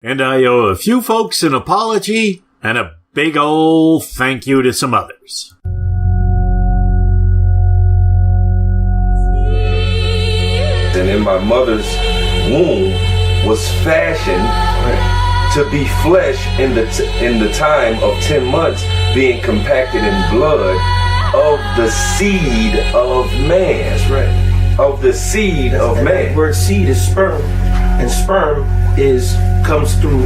And I owe a few folks an apology and a big ol' thank you to some others. And in my mother's womb was fashioned to be flesh in the time of 10 months, being compacted in blood of the seed of man. That's right. Of the seed of man. The word seed is sperm, and sperm comes through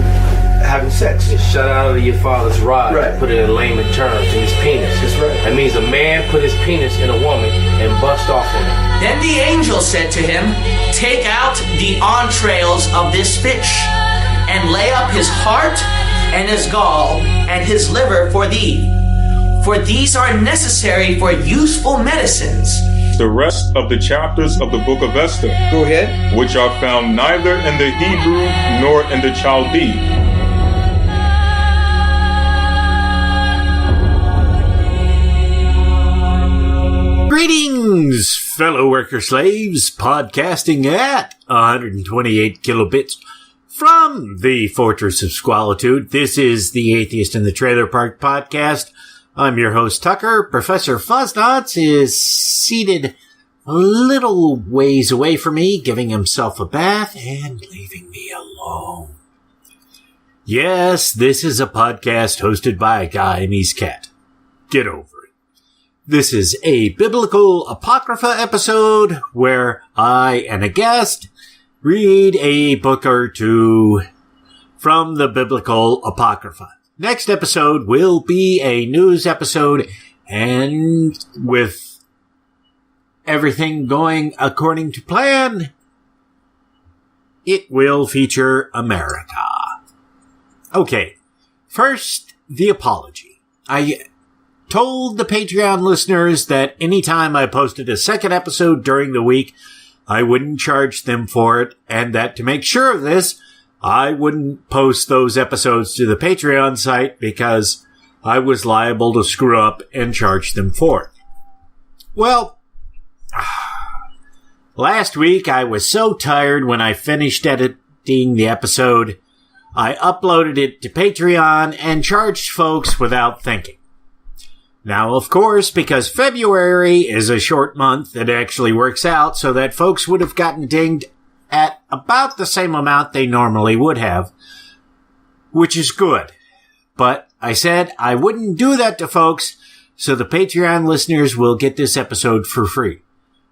having sex. It's shut out of your father's rod. Right. Put it in layman terms, in his penis. That's right. That means a man put his penis in a woman and bust off in it. Then the angel said to him, "Take out the entrails of this fish, and lay up his heart and his gall and his liver for thee. For these are necessary for useful medicines." The rest of the chapters of the book of Esther, Go ahead. which are found neither in the Hebrew nor in the Chaldee. Greetings, fellow worker slaves, podcasting at 128 kilobits from the Fortress of Squalitude. This is the Atheist in the Trailer Park podcast. I'm your host, Tucker. Professor Fuzznotz is seated a little ways away from me, giving himself a bath and leaving me alone. Yes, this is a podcast hosted by a Guyanese cat. Get over it. This is a Biblical Apocrypha episode where I and a guest read a book or two from the Biblical Apocrypha. Next episode will be a news episode, and with everything going according to plan, it will feature America. Okay, first, the apology. I told the Patreon listeners that anytime I posted a second episode during the week, I wouldn't charge them for it, and that to make sure of this, I wouldn't post those episodes to the Patreon site because I was liable to screw up and charge them for it. Well, last week I was so tired when I finished editing the episode, I uploaded it to Patreon and charged folks without thinking. Now, of course, because February is a short month, it actually works out so that folks would have gotten dinged at about the same amount they normally would have, which is good. But I said I wouldn't do that to folks, so the Patreon listeners will get this episode for free.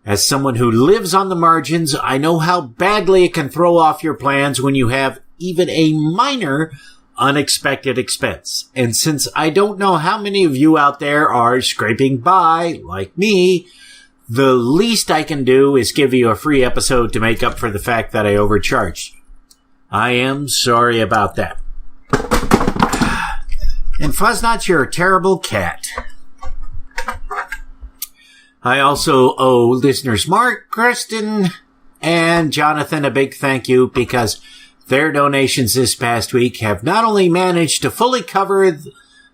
As someone who lives on the margins, I know how badly it can throw off your plans when you have even a minor unexpected expense. And since I don't know how many of you out there are scraping by, like me, the least I can do is give you a free episode to make up for the fact that I overcharged you. I am sorry about that. And Fuzznotz, you're a terrible cat. I also owe listeners Mark, Kristen, and Jonathan a big thank you because their donations this past week have not only managed to fully cover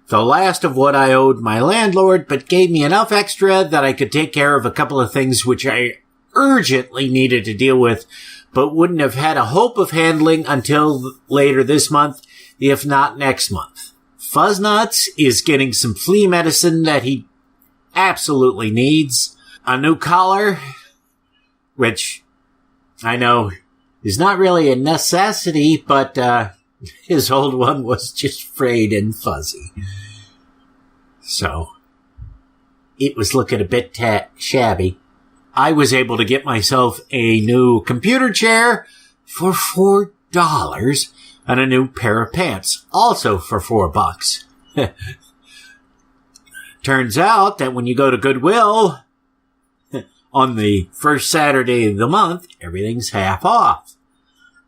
the last of what I owed my landlord, but gave me enough extra that I could take care of a couple of things which I urgently needed to deal with, but wouldn't have had a hope of handling until later this month, if not next month. Fuzznotz is getting some flea medicine that he absolutely needs, a new collar, which I know is not really a necessity, but his old one was just frayed and fuzzy. So, it was looking a bit shabby. I was able to get myself a new computer chair for $4 and a new pair of pants, also for $4. Turns out that when you go to Goodwill on the first Saturday of the month, everything's half off.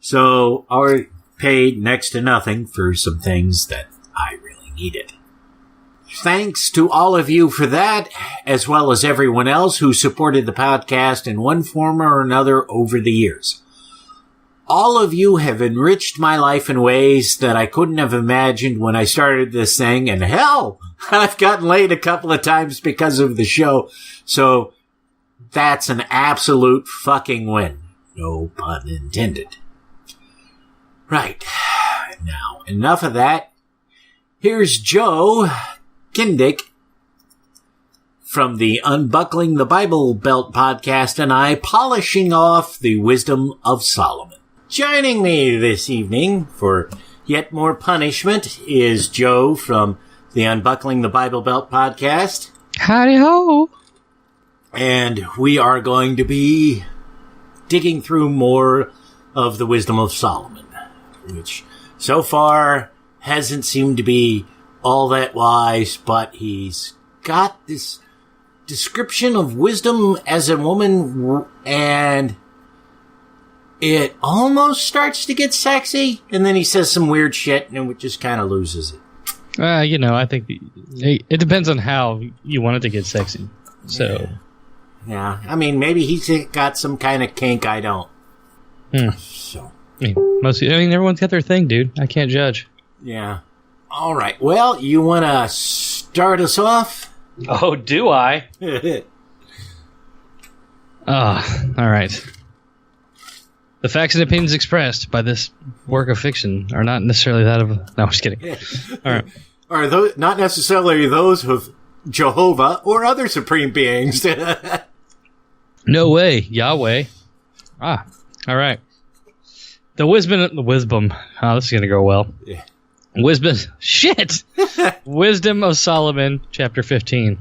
So I paid next to nothing for some things that I really needed. Thanks to all of you for that, as well as everyone else who supported the podcast in one form or another over the years. All of you have enriched my life in ways that I couldn't have imagined when I started this thing, and hell, I've gotten late a couple of times because of the show, so that's an absolute fucking win. No pun intended. Right. enough of that. Here's Joe Kindic from the Unbuckling the Bible Belt podcast and I polishing off the wisdom of Solomon. Joining me this evening for yet more punishment is Joe from the Unbuckling the Bible Belt podcast. Howdy ho! And we are going to be digging through more of the wisdom of Solomon, which so far hasn't seemed to be all that wise, but he's got this description of wisdom as a woman, and it almost starts to get sexy, and then he says some weird shit, and it just kind of loses it. I think it depends on how you want it to get sexy. So, yeah. I mean, maybe he's got some kind of kink I don't. So, everyone's got their thing, dude. I can't judge. Yeah. All right. Well, you want to start us off? Oh, do I? All right. The facts and opinions expressed by this work of fiction are not necessarily that of... No, I'm just kidding. All right. Are those not necessarily those of Jehovah or other supreme beings? No way, Yahweh. All right. The wisdom. Oh, this is going to go well. Yeah. Wisdom of Solomon, chapter 15.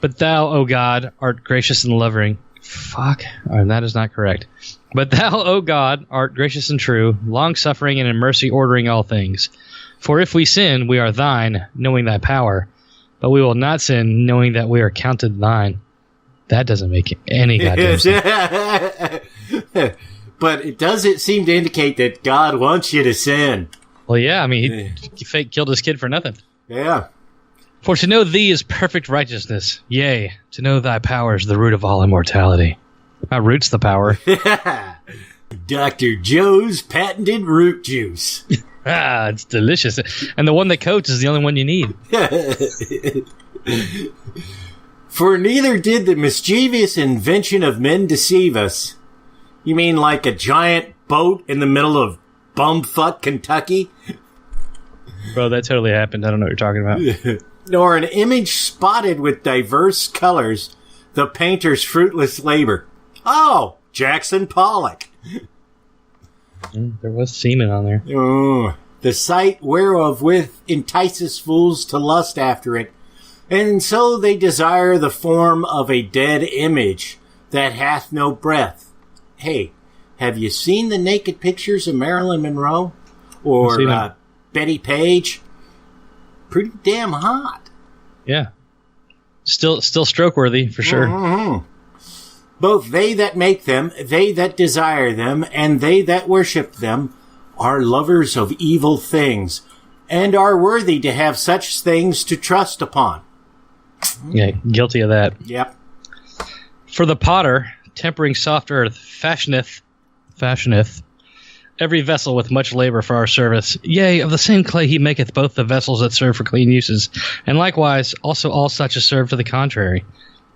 But thou, O God, art gracious and loving. That is not correct. But thou, O God, art gracious and true, long-suffering and in mercy ordering all things. For if we sin, we are thine, knowing thy power. But we will not sin, knowing that we are counted thine. That doesn't make any goddamn sense. But it seem to indicate that God wants you to sin. Well, yeah, I mean, he fake killed his kid for nothing. Yeah. For to know thee is perfect righteousness. Yea, to know thy power is the root of all immortality. My root's the power. Dr. Joe's patented root juice. It's delicious. And the one that coats is the only one you need. For neither did the mischievous invention of men deceive us. You mean like a giant boat in the middle of bumfuck Kentucky? Bro, that totally happened. I don't know what you're talking about. Nor an image spotted with diverse colors, the painter's fruitless labor. Oh, Jackson Pollock. There was semen on there. The sight whereof with entices fools to lust after it, and so they desire the form of a dead image that hath no breath. Hey, have you seen the naked pictures of Marilyn Monroe? Or Betty Page? Pretty damn hot. Yeah. Still stroke-worthy, for sure. Mm-hmm. Both they that make them, they that desire them, and they that worship them are lovers of evil things, and are worthy to have such things to trust upon. Yeah, guilty of that. Yep. For the potter, tempering soft earth, fashioneth every vessel with much labor for our service. Yea, of the same clay he maketh both the vessels that serve for clean uses, and likewise also all such as serve for the contrary.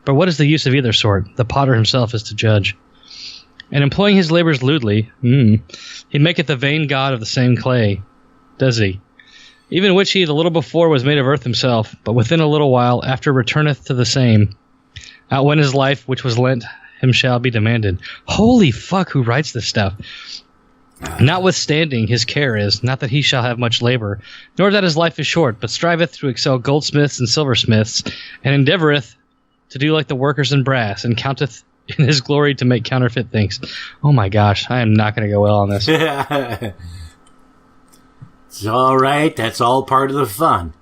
But what is the use of either sort? The potter himself is to judge. And employing his labors lewdly, he maketh a vain god of the same clay, does he? Even which he the little before was made of earth himself, but within a little while after returneth to the same. Out when his life which was lent him shall be demanded. Holy fuck, who writes this stuff? Notwithstanding, his care is, not that he shall have much labor, nor that his life is short, but striveth to excel goldsmiths and silversmiths, and endeavoureth to do like the workers in brass, and counteth in his glory to make counterfeit things. Oh my gosh, I am not going to go well on this. It's all right. That's all part of the fun.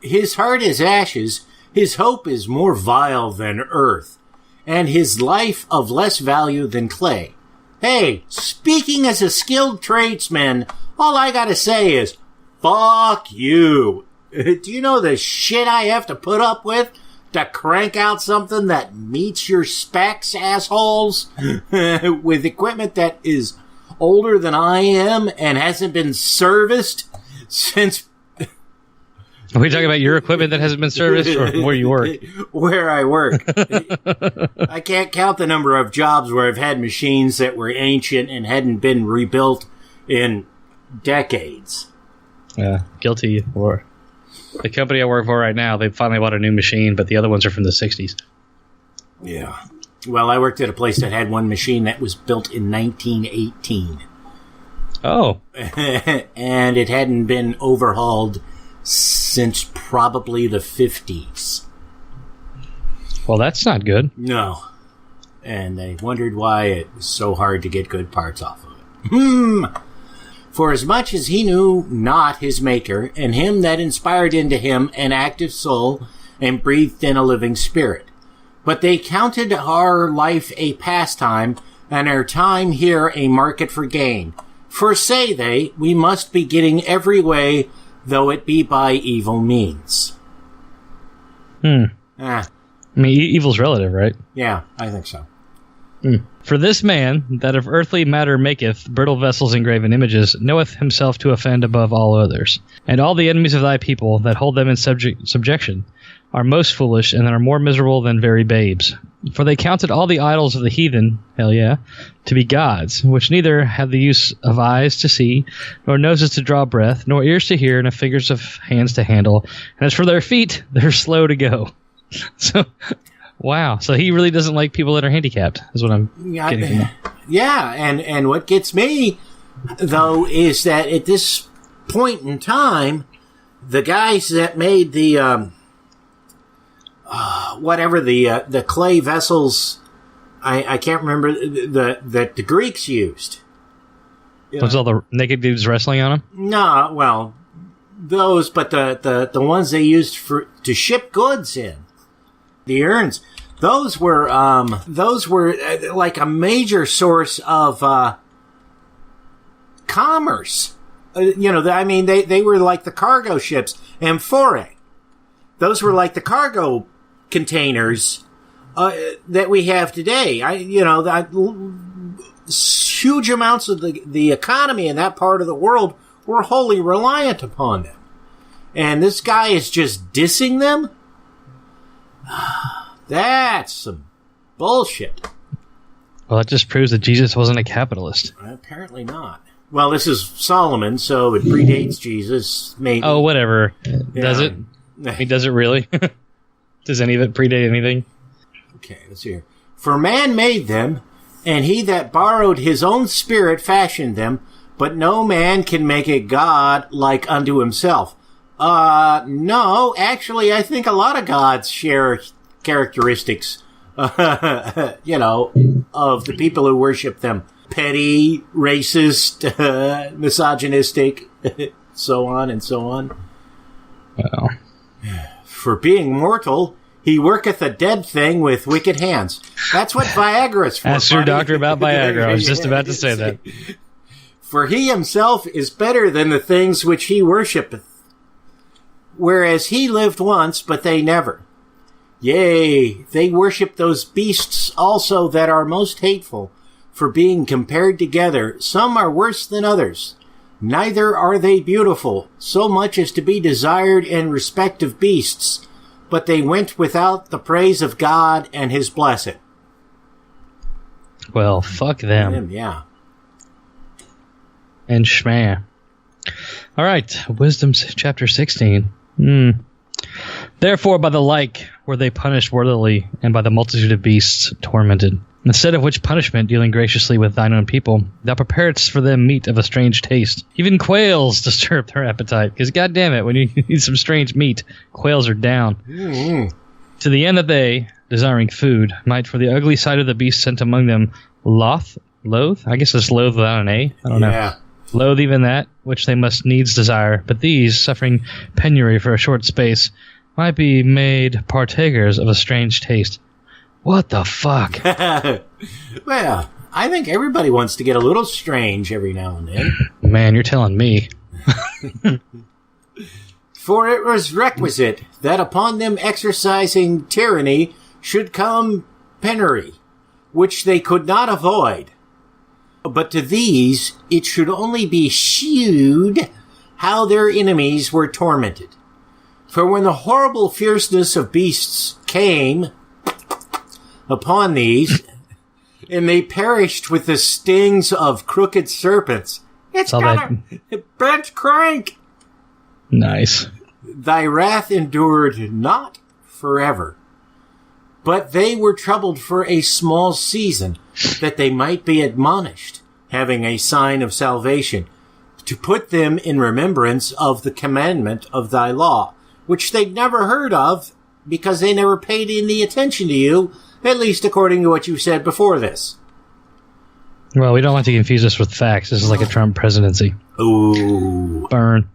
His heart is ashes. His hope is more vile than earth, and his life of less value than clay. Hey, speaking as a skilled tradesman, all I gotta say is, fuck you. Do you know the shit I have to put up with to crank out something that meets your specs, assholes? With equipment that is older than I am and hasn't been serviced since... Are we talking about your equipment that hasn't been serviced, or where you work? Where I work. I can't count the number of jobs where I've had machines that were ancient and hadn't been rebuilt in decades. Guilty. Or the company I work for right now, they finally bought a new machine, but the other ones are from the 60s. Yeah. Well, I worked at a place that had one machine that was built in 1918. Oh. And it hadn't been overhauled since probably the 50s. Well, that's not good. No. And they wondered why it was so hard to get good parts off of it. For as much as he knew not his Maker, and him that inspired into him an active soul, and breathed in a living spirit. But they counted our life a pastime, and our time here a market for gain. For say they, we must be getting every way, though it be by evil means. I mean, evil's relative, right? Yeah, I think so. For this man, that of earthly matter maketh brittle vessels and graven images, knoweth himself to offend above all others. And all the enemies of thy people, that hold them in subjection, are most foolish, and are more miserable than very babes. For they counted all the idols of the heathen, hell yeah, to be gods, which neither have the use of eyes to see, nor noses to draw breath, nor ears to hear, nor fingers of hands to handle. And as for their feet, they're slow to go. So, wow. So he really doesn't like people that are handicapped, is what I'm getting from that. Yeah, and what gets me, though, is that at this point in time, the guys that made the the clay vessels, I can't remember, that the Greeks used. Was all the naked dudes wrestling on them? No, well, those, but the ones they used to ship goods in, the urns, those were like a major source of commerce. They were like the cargo ships. Amphorae. Those were like the cargo containers that we have today. Huge amounts of the economy in that part of the world were wholly reliant upon them. And this guy is just dissing them? That's some bullshit. Well, that just proves that Jesus wasn't a capitalist. Apparently not. Well, this is Solomon, so it predates Jesus, maybe. Oh, whatever. Does it? Does it really? Does any of it predate anything? Okay, let's see here. For man made them, and he that borrowed his own spirit fashioned them, but no man can make a god like unto himself. No, actually, I think a lot of gods share characteristics, of the people who worship them. Petty, racist, misogynistic, so on and so on. Well. For being mortal, he worketh a dead thing with wicked hands. That's what Viagra's for. Ask your doctor about Viagra. I was just about to say that. For he himself is better than the things which he worshippeth, whereas he lived once, but they never. Yea, they worship those beasts also that are most hateful, for being compared together, some are worse than others. Neither are they beautiful, so much as to be desired in respect of beasts, but they went without the praise of God and his blessing. Well, fuck them. Yeah. And shmah. All right, Wisdom chapter 16. Therefore, by the like were they punished worthily, and by the multitude of beasts tormented. Instead of which punishment, dealing graciously with thine own people, thou preparedst for them meat of a strange taste. Even quails disturb their appetite, because goddamn it, when you eat some strange meat, quails are down. To the end that they, desiring food, might for the ugly sight of the beast sent among them loathe? I guess it's loathe without an A. I don't know. Loathe even that, which they must needs desire. But these, suffering penury for a short space, might be made partakers of a strange taste. What the fuck? Well, I think everybody wants to get a little strange every now and then. Man, you're telling me. For it was requisite that upon them exercising tyranny should come penury, which they could not avoid. But to these it should only be shewed how their enemies were tormented. For when the horrible fierceness of beasts came upon these, and they perished with the stings of crooked serpents, It's Saw gonna bent crank. Nice. Thy wrath endured not forever, but they were troubled for a small season, that they might be admonished, having a sign of salvation, to put them in remembrance of the commandment of thy law, which they'd never heard of, because they never paid any attention to you, at least according to what you said before this. Well, we don't want to confuse this with facts. This is like a Trump presidency. Ooh. Burn.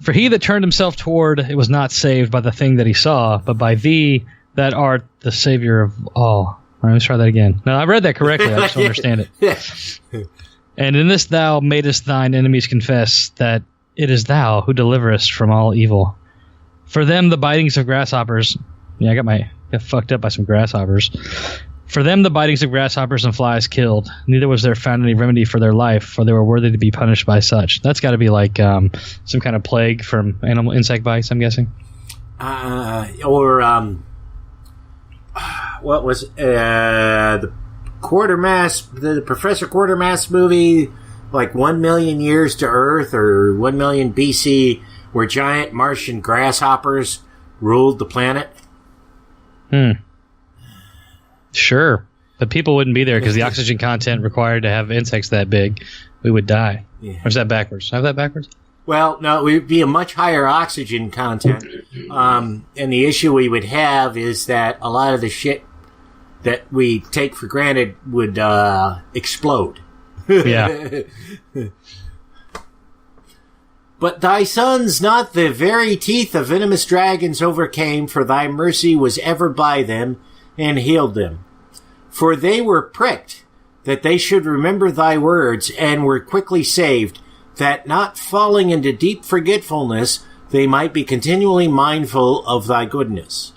For he that turned himself toward it was not saved by the thing that he saw, but by thee that art the Savior of all. All right, let's try that again. No, I read that correctly. I just don't understand it. And in this thou madest thine enemies confess that it is thou who deliverest from all evil. For them the bitings of grasshoppers... Yeah, I got fucked up by some grasshoppers. For them the bitings of grasshoppers and flies killed. Neither was there found any remedy for their life, for they were worthy to be punished by such. That's got to be like some kind of plague from insect bites, I'm guessing. What was the the Professor Quatermass movie, like 1 million years to Earth, or 1 million BC, where giant Martian grasshoppers ruled the planet? Sure. But people wouldn't be there because the oxygen content required to have insects that big, we would die. Yeah. Or is that backwards? Have that backwards? Well, no, it would be a much higher oxygen content. And the issue we would have is that a lot of the shit that we take for granted would explode. Yeah. But thy sons not the very teeth of venomous dragons overcame, for thy mercy was ever by them, and healed them. For they were pricked, that they should remember thy words, and were quickly saved, that not falling into deep forgetfulness, they might be continually mindful of thy goodness.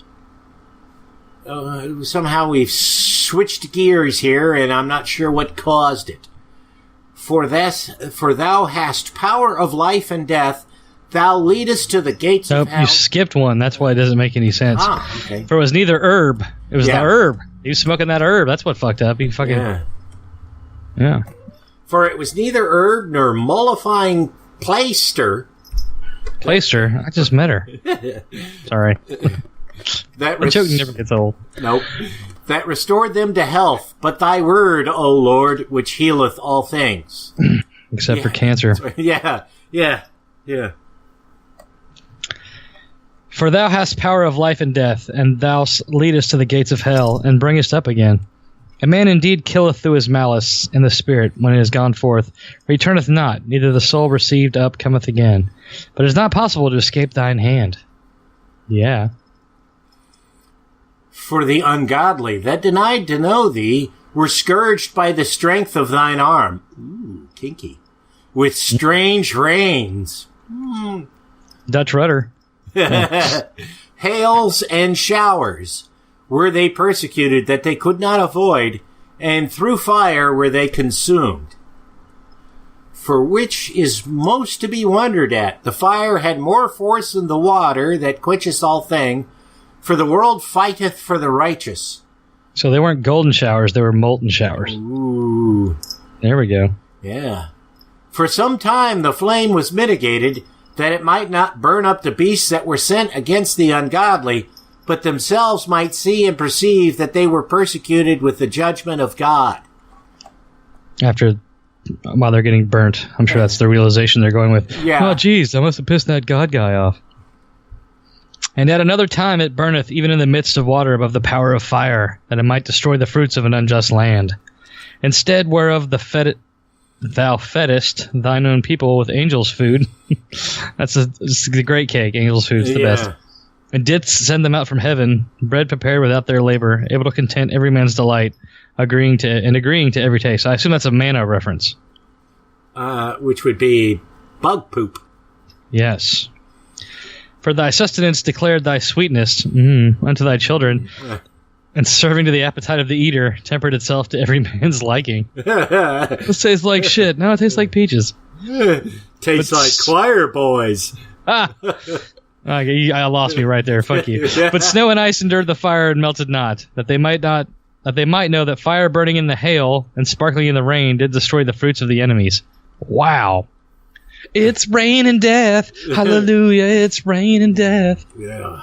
Somehow we've switched gears here, and I'm not sure what caused it. For thou hast power of life and death, thou leadest to the gates of hell. You skipped one. That's why it doesn't make any sense. Okay. For it was neither herb. It was the herb. He was smoking that herb. That's what fucked up. He fucking... Yeah. For it was neither herb nor mollifying plaister. Plaister? I just met her. Sorry. The joke never gets old. Nope. That restored them to health, but thy word, O Lord, which healeth all things. Except for cancer. Yeah. For thou hast power of life and death, and thou leadest to the gates of hell, and bringest up again. A man indeed killeth through his malice in the spirit when it is gone forth, returneth not, neither the soul received up cometh again. But it is not possible to escape thine hand. Yeah. For the ungodly that denied to know thee were scourged by the strength of thine arm. Ooh, kinky. With strange rains. Dutch rudder. Hails and showers were they persecuted that they could not avoid, and through fire were they consumed. For which is most to be wondered at. The fire had more force than the water that quencheth all thing, for the world fighteth for the righteous. So they weren't golden showers, they were molten showers. Ooh. There we go. Yeah. For some time the flame was mitigated, that it might not burn up the beasts that were sent against the ungodly, but themselves might see and perceive that they were persecuted with the judgment of God. While they're getting burnt. I'm sure that's the realization they're going with. Yeah. Oh, geez, I must have pissed that God guy off. And at another time it burneth even in the midst of water above the power of fire, that it might destroy the fruits of an unjust land. Instead whereof thou feddest thine own people with angels' food. That's the great cake. Angels' food's the best. And didst send them out from heaven, bread prepared without their labor, able to content every man's delight, agreeing to every taste. I assume that's a manna reference. Which would be bug poop. Yes. For thy sustenance declared thy sweetness unto thy children, and serving to the appetite of the eater, tempered itself to every man's liking. This tastes like shit. No, it tastes like peaches. Tastes like choir boys. I lost me right there. Fuck you. But snow and ice endured the fire and melted not, that they might know that fire burning in the hail and sparkling in the rain did destroy the fruits of the enemies. Wow. It's raining death. Hallelujah, it's raining death. Yeah.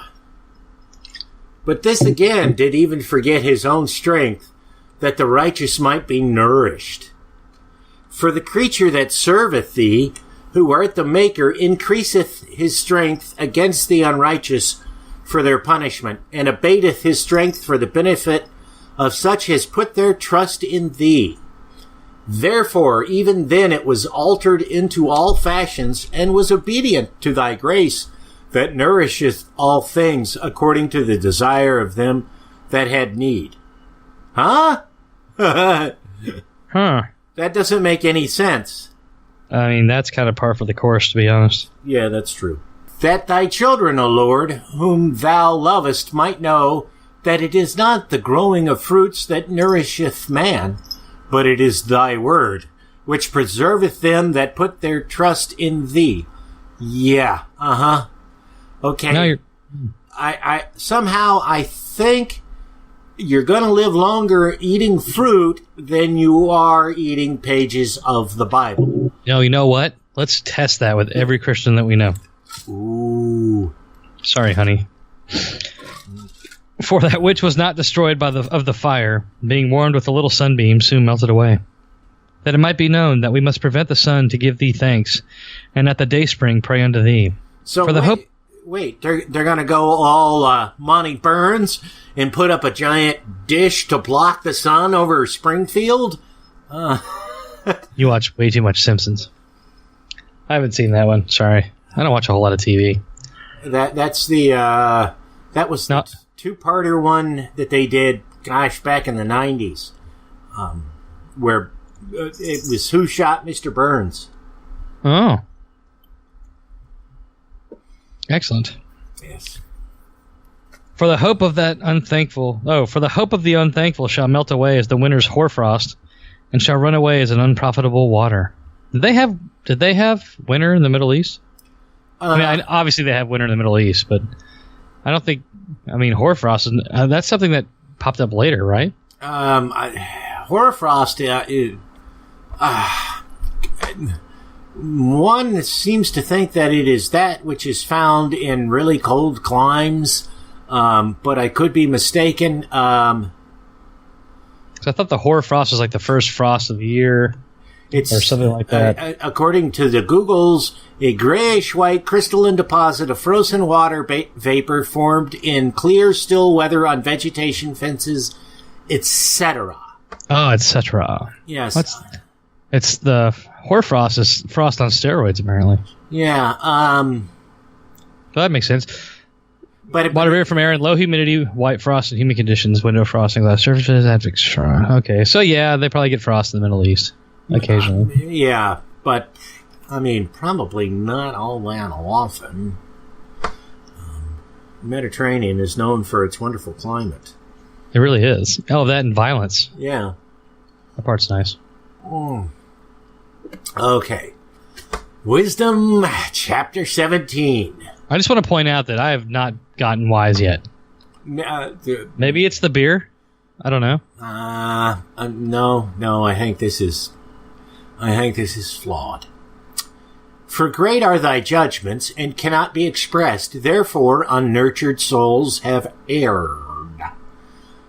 But this again did even forget his own strength, that the righteous might be nourished. For the creature that serveth thee, who art the maker, increaseth his strength against the unrighteous for their punishment, and abateth his strength for the benefit of such as put their trust in thee. Therefore, even then it was altered into all fashions, and was obedient to thy grace, that nourisheth all things according to the desire of them that had need. Huh? Huh. That doesn't make any sense. I mean, that's kind of par for the course, to be honest. Yeah, that's true. That thy children, O Lord, whom thou lovest, might know that it is not the growing of fruits that nourisheth man, but it is thy word, which preserveth them that put their trust in thee. Yeah, Okay. Now you're... I somehow I think you're going to live longer eating fruit than you are eating pages of the Bible. No, you know what? Let's test that with every Christian that we know. Ooh. Sorry, honey. For that which was not destroyed of the fire, being warmed with a little sunbeam, soon melted away. That it might be known that we must prevent the sun to give thee thanks, and at the dayspring pray unto thee. So for the wait, they're going to go all Monty Burns and put up a giant dish to block the sun over Springfield? You watch way too much Simpsons. I haven't seen that one. Sorry, I don't watch a whole lot of TV. That's the that was the two-parter one that they did. Gosh, back in the 90s, where it was Who Shot Mr. Burns. Oh. Excellent. Yes. For the hope of the unthankful shall melt away as the winter's hoarfrost, and shall run away as an unprofitable water. Did they have winter in the Middle East? I mean, obviously they have winter in the Middle East, but I don't think. I mean, hoarfrost. That's something that popped up later, right? Hoarfrost. One seems to think that it is that which is found in really cold climes, but I could be mistaken. Because I thought the hoarfrost was like the first frost of the year, or something like that. According to the Googles, a grayish-white crystalline deposit of frozen water vapor formed in clear, still weather on vegetation, fences, etc. Oh, etc. Yes. It's the hoarfrost is frost on steroids, apparently. Yeah. So that makes sense. Water vapor from air in low humidity, white frost, and humid conditions, window frosting, glass surfaces, okay, so yeah, they probably get frost in the Middle East occasionally. Yeah, but I mean, probably not all that often. Mediterranean is known for its wonderful climate. It really is. Oh, that and violence. Yeah. That part's nice. Okay. Wisdom, chapter 17. I just want to point out that I have not gotten wise yet. Maybe it's the beer? I don't know. No, I think this is flawed. For great are thy judgments, and cannot be expressed, therefore unnurtured souls have erred.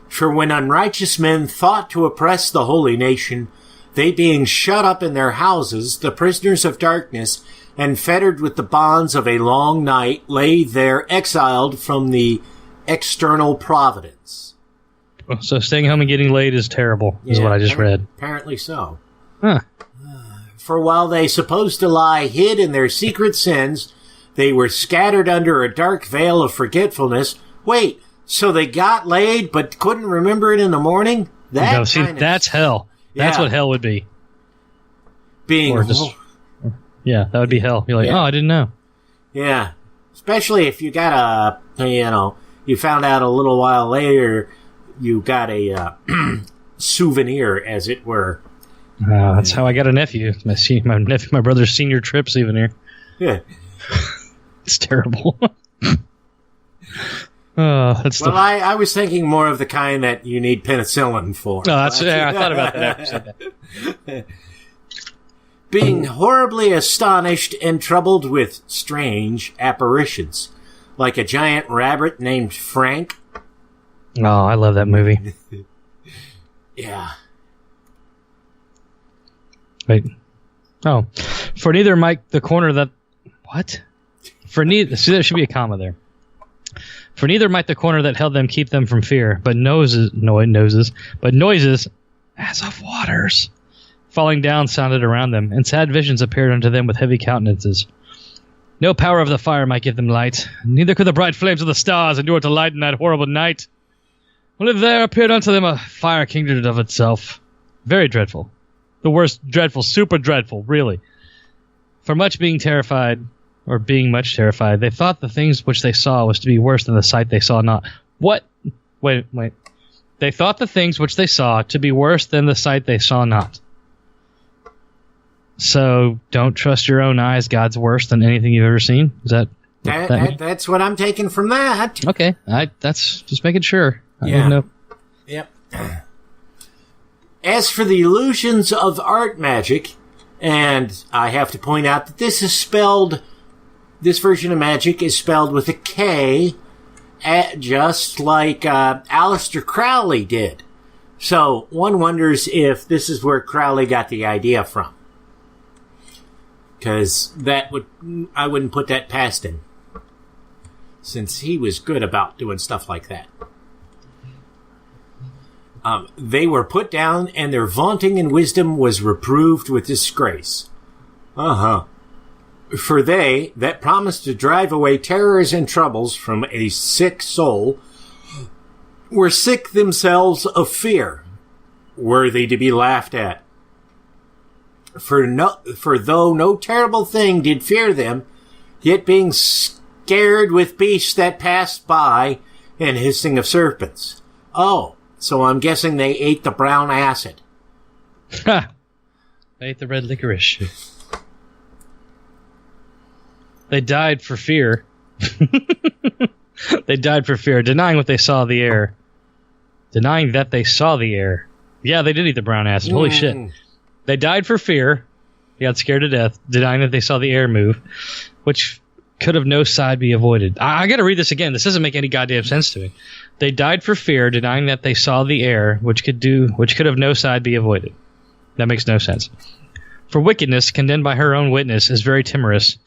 For when unrighteous men thought to oppress the holy nation, they being shut up in their houses, the prisoners of darkness, and fettered with the bonds of a long night, lay there exiled from the external providence. So staying home and getting laid is terrible, is what I just read. Apparently so. Huh. For while they supposed to lie hid in their secret sins, they were scattered under a dark veil of forgetfulness. Wait, so they got laid but couldn't remember it in the morning? That's hell. That's what hell would be. Yeah, that would be hell. You're like, oh, I didn't know. Yeah. Especially if you got you found out a little while later you got a souvenir, as it were. That's how I got a nephew. My brother's senior trip souvenir. Yeah. It's terrible. I was thinking more of the kind that you need penicillin for. I thought about that after you said that. being horribly astonished and troubled with strange apparitions, like a giant rabbit named Frank. Oh, I love that movie. Yeah. Wait. Oh. For neither might the corner that... What? For neither... See, there should be a comma there. For neither might the corner that held them keep them from fear, but noises as of waters falling down sounded around them, and sad visions appeared unto them with heavy countenances. No power of the fire might give them light, neither could the bright flames of the stars endure to lighten that horrible night. Only there appeared unto them a fire kindred of itself. Very dreadful. The worst dreadful, super dreadful, really. For much being much terrified, they thought the things which they saw was to be worse than the sight they saw not. What? Wait. They thought the things which they saw to be worse than the sight they saw not. So, don't trust your own eyes. God's worse than anything you've ever seen? Is That's what I'm taking from that. Okay. That's just making sure. I Yeah. didn't know. Yep. As for the illusions of art magic, and I have to point out that this version of magic is spelled with a K, just like Aleister Crowley did. So one wonders if this is where Crowley got the idea from. Because I wouldn't put that past him, since he was good about doing stuff like that. They were put down, and their vaunting and wisdom was reproved with disgrace. For they that promised to drive away terrors and troubles from a sick soul were sick themselves of fear, worthy to be laughed at. For though no terrible thing did fear them, yet being scared with beasts that passed by and hissing of serpents. Oh, so I'm guessing they ate the brown acid. Ha! They ate the red licorice. They died for fear. They died for fear, denying what they saw in the air. Denying that they saw the air. Yeah, they did eat the brown acid. Holy shit. They died for fear. They got scared to death, denying that they saw the air move, which could of no side be avoided. I got to read this again. This doesn't make any goddamn sense to me. They died for fear, denying that they saw the air, which could of no side be avoided. That makes no sense. For wickedness, condemned by her own witness, is very timorous,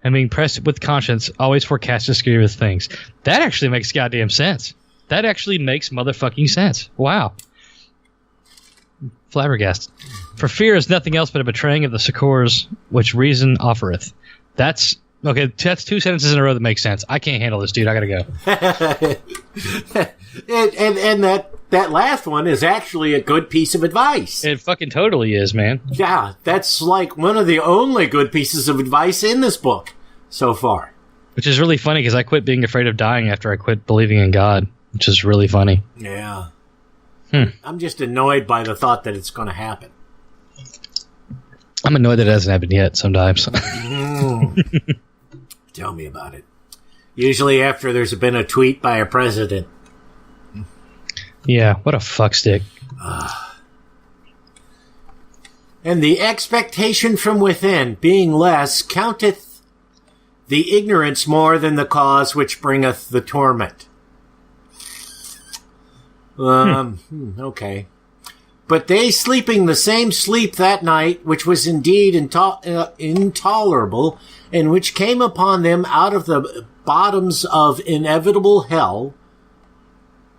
and being pressed with conscience, always forecasts scariest things. That actually makes goddamn sense. That actually makes motherfucking sense. Wow. Flabbergasted. For fear is nothing else but a betraying of the succours which reason offereth. That's two sentences in a row that make sense. I can't handle this, dude. I gotta go. and that last one is actually a good piece of advice. It fucking totally is, man. Yeah, that's like one of the only good pieces of advice in this book so far. Which is really funny because I quit being afraid of dying after I quit believing in God, which is really funny. Yeah. I'm just annoyed by the thought that it's going to happen. I'm annoyed that it hasn't happened yet sometimes. Tell me about it. Usually after there's been a tweet by a president. Yeah, what a fuckstick. And the expectation from within, being less, counteth the ignorance more than the cause which bringeth the torment. Okay. But they sleeping the same sleep that night, which was indeed intolerable, and which came upon them out of the bottoms of inevitable hell,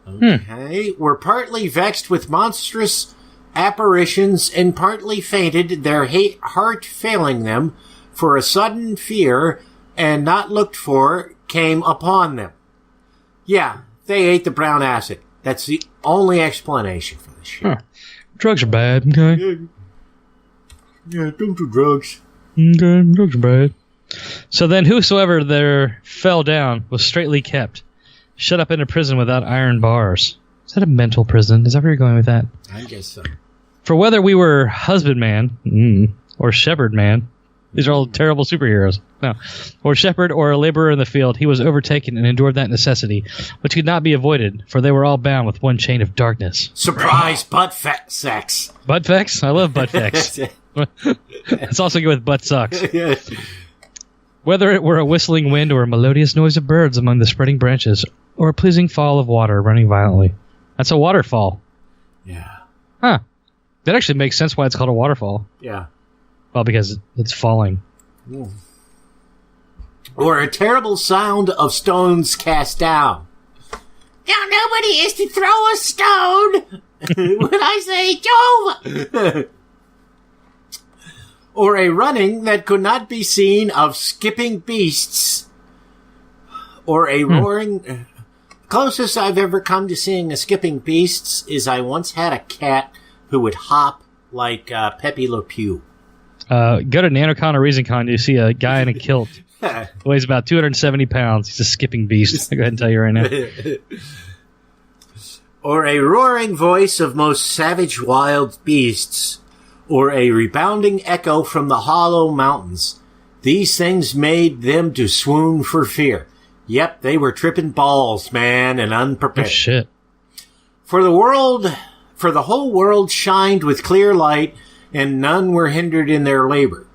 were partly vexed with monstrous apparitions, and partly fainted, their heart failing them, for a sudden fear, and not looked for, came upon them. Yeah, they ate the brown acid. That's the only explanation for this shit. Drugs are bad, okay? Yeah, don't do drugs. Okay, drugs are bad. So then whosoever there fell down was straitly kept, shut up in a prison without iron bars. Is that a mental prison? Is that where you're going with that? I guess so. For whether we were husbandman or shepherdman, these are all terrible superheroes. No. Or shepherd or a laborer in the field, he was overtaken and endured that necessity, which could not be avoided, for they were all bound with one chain of darkness. Surprise butt sex. Butt sex? I love butt sex. It's also good with butt sucks. Whether it were a whistling wind or a melodious noise of birds among the spreading branches, or a pleasing fall of water running violently. That's a waterfall. Yeah. Huh. That actually makes sense why it's called a waterfall. Yeah. Well, because it's falling. Or a terrible sound of stones cast down. Now nobody is to throw a stone when I say Jove. Or a running that could not be seen of skipping beasts. Or a roaring... Closest I've ever come to seeing a skipping beasts is I once had a cat who would hop like Pepe Le Pew. Go to NanoCon or ReasonCon, you see a guy in a kilt. Weighs about 270 pounds. He's a skipping beast. I'll go ahead and tell you right now. Or a roaring voice of most savage wild beasts. Or a rebounding echo from the hollow mountains. These things made them to swoon for fear. Yep, they were tripping balls, man, and unprepared. Oh, shit. For the whole world shined with clear light, and none were hindered in their labor.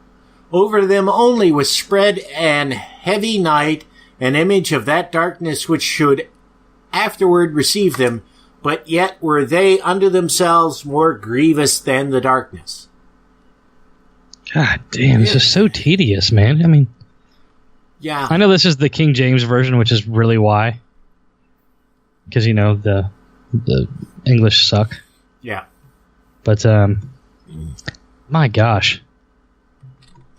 Over them only was spread an heavy night, an image of that darkness which should afterward receive them, but yet were they unto themselves more grievous than the darkness. God damn, this is so tedious, man. I mean, yeah. I know this is the King James version, which is really why. Because, you know, the English suck. Yeah. But, my gosh.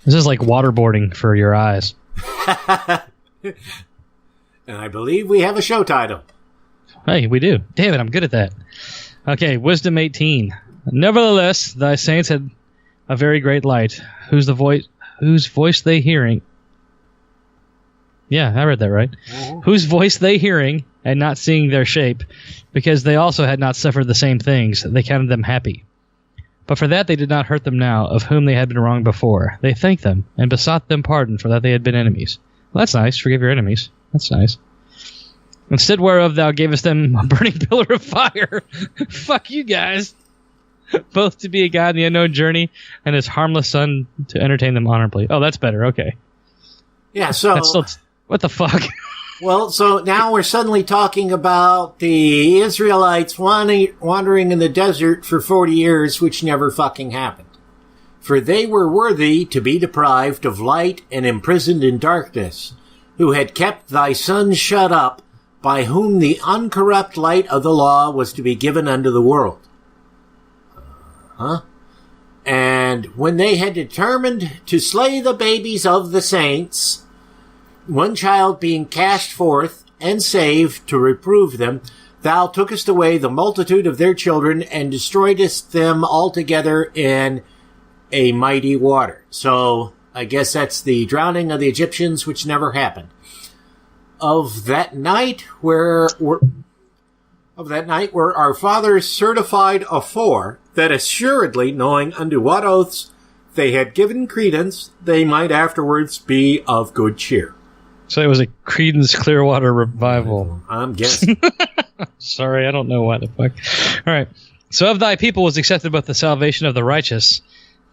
This is like waterboarding for your eyes. And I believe we have a show title. Hey, we do. Damn it, I'm good at that. Okay, Wisdom 18. Nevertheless, thy saints had a very great light, whose voice they hearing. Yeah, I read that right. Mm-hmm. Whose voice they hearing, and not seeing their shape, because they also had not suffered the same things, they counted them happy. But for that they did not hurt them now, of whom they had been wronged before. They thanked them, and besought them pardon for that they had been enemies. Well, that's nice. Forgive your enemies. That's nice. Instead whereof thou gavest them a burning pillar of fire. Fuck you guys. Both to be a guide in the unknown journey, and his harmless son to entertain them honorably. Oh, that's better. Okay. Yeah, so... What the fuck? Well, so now we're suddenly talking about the Israelites wandering in the desert for 40 years, which never fucking happened. For they were worthy to be deprived of light and imprisoned in darkness, who had kept thy son shut up, by whom the uncorrupt light of the law was to be given unto the world. And when they had determined to slay the babies of the saints, one child being cast forth and saved to reprove them, thou tookest away the multitude of their children and destroyedst them altogether in a mighty water. So I guess that's the drowning of the Egyptians, which never happened. Of that night where our fathers certified afore, that assuredly, knowing unto what oaths they had given credence, they might afterwards be of good cheer. So it was a Creedence Clearwater revival. I'm guessing. Sorry, I don't know what the fuck. All right. So of thy people was accepted both the salvation of the righteous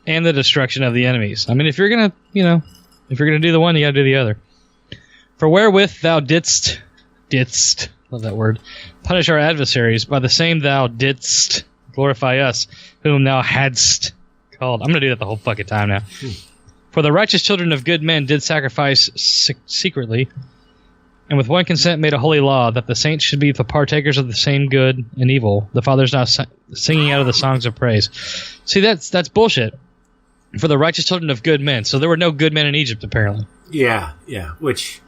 and the destruction of the enemies. I mean, if you're gonna do the one, you gotta do the other. For wherewith thou didst, love that word, punish our adversaries, by the same thou didst glorify us, whom thou hadst called. I'm going to do that the whole fucking time now. For the righteous children of good men did sacrifice secretly, and with one consent made a holy law, that the saints should be the partakers of the same good and evil. The Father's now singing out of the songs of praise. See, that's bullshit. For the righteous children of good men. So there were no good men in Egypt, apparently. Yeah, which...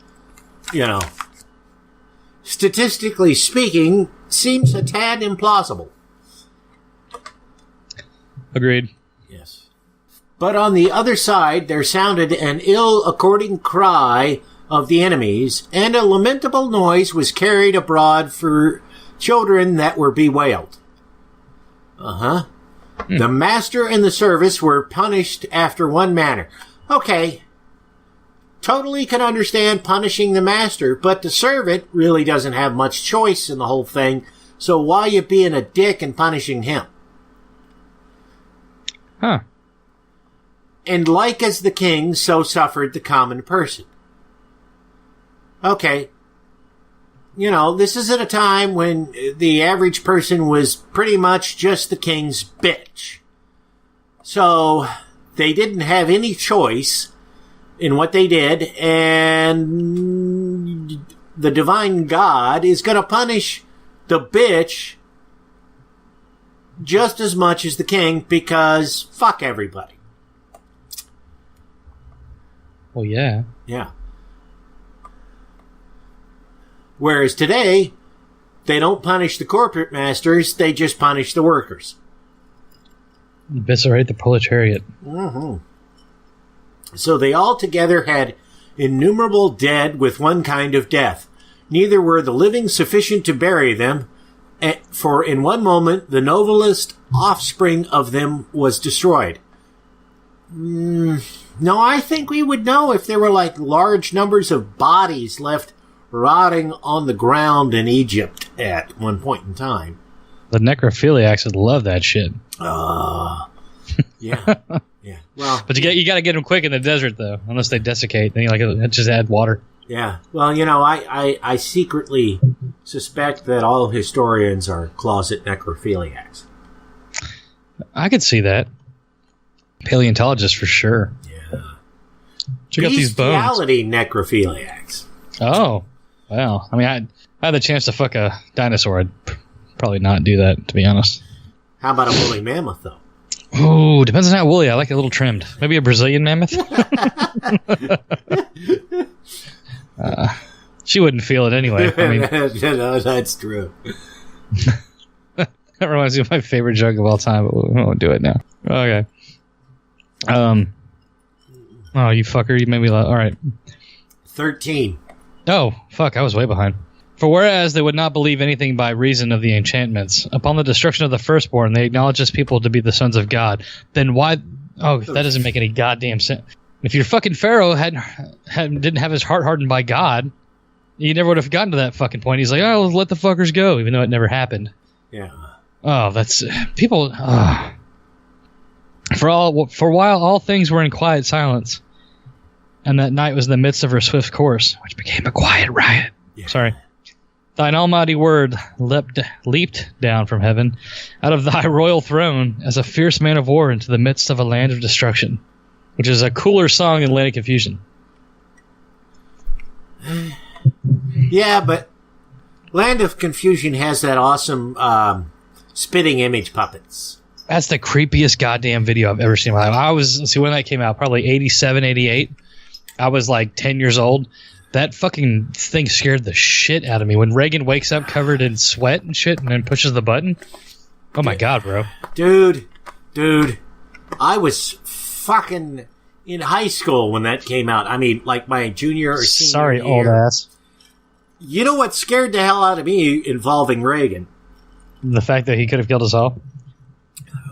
statistically speaking, seems a tad implausible. Agreed. Yes. But on the other side, there sounded an ill-according cry of the enemies, and a lamentable noise was carried abroad for children that were bewailed. The master and the service were punished after one manner. Okay. Totally can understand punishing the master, but the servant really doesn't have much choice in the whole thing, so why you being a dick and punishing him? Huh. And like as the king, so suffered the common person. Okay. You know, this is at a time when the average person was pretty much just the king's bitch. So they didn't have any choice in what they did, and the divine God is going to punish the bitch just as much as the king, because fuck everybody. Well, yeah. Yeah. Whereas today, they don't punish the corporate masters, they just punish the workers. Eviscerate the proletariat. Mm-hmm. So they all together had innumerable dead with one kind of death. Neither were the living sufficient to bury them, for in one moment the noblest offspring of them was destroyed. No, I think we would know if there were like large numbers of bodies left rotting on the ground in Egypt at one point in time. The necrophiliacs would love that shit. Yeah. Yeah. Well, but you got to get them quick in the desert, though, unless they desiccate. Then you just add water. Yeah. Well, you know, I secretly suspect that all historians are closet necrophiliacs. I could see that. Paleontologists for sure. Yeah. Check out these bones. Bestiality necrophiliacs. Oh, wow. I mean, I had the chance to fuck a dinosaur. I'd probably not do that, to be honest. How about a woolly mammoth, though? Oh, depends on how woolly. I like it a little trimmed. Maybe a Brazilian mammoth? She wouldn't feel it anyway. I mean, no, that's true. That reminds me of my favorite joke of all time, but we won't do it now. Okay. Oh, you fucker. You made me laugh. All right. 13. Oh, fuck. I was way behind. For whereas they would not believe anything by reason of the enchantments, upon the destruction of the firstborn, they acknowledge his people to be the sons of God. Then why... Oh, that doesn't make any goddamn sense. If your fucking Pharaoh didn't have his heart hardened by God, he never would have gotten to that fucking point. He's like, oh, let the fuckers go, even though it never happened. Yeah. Oh, that's... People... For while all things were in quiet silence, and that night was in the midst of her swift course, which became a quiet riot. Yeah. Sorry. Thine almighty word leaped down from heaven, out of thy royal throne, as a fierce man of war into the midst of a land of destruction, which is a cooler song than Land of Confusion. Yeah, but Land of Confusion has that awesome spitting image puppets. That's the creepiest goddamn video I've ever seen in my life. Let's see when that came out, probably 87, 88. I was like 10 years old. That fucking thing scared the shit out of me. When Reagan wakes up covered in sweat and shit and then pushes the button. Oh my god, bro. Dude. I was fucking in high school when that came out. I mean, like my junior or senior Sorry, year. old ass. You know what scared the hell out of me involving Reagan? The fact that he could have killed us all?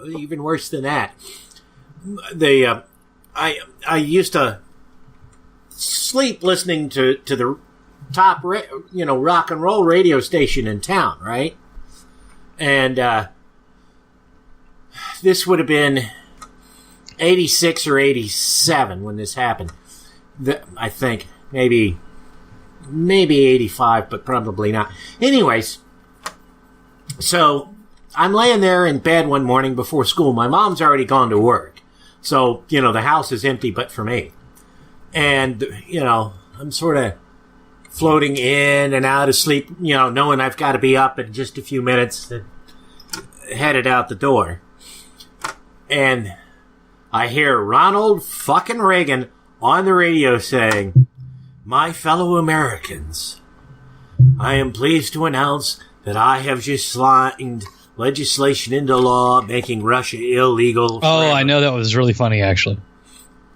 Even worse than that. I used to sleep listening to the top rock and roll radio station in town, right? And this would have been 86 or 87 when this happened. I think maybe 85, but probably not. Anyways, so I'm laying there in bed one morning before school. My mom's already gone to work, so the house is empty but for me. And, I'm sort of floating in and out of sleep, knowing I've got to be up in just a few minutes, headed out the door. And I hear Ronald fucking Reagan on the radio saying, "My fellow Americans, I am pleased to announce that I have just signed legislation into law making Russia illegal forever. Oh, I know, that was really funny, actually.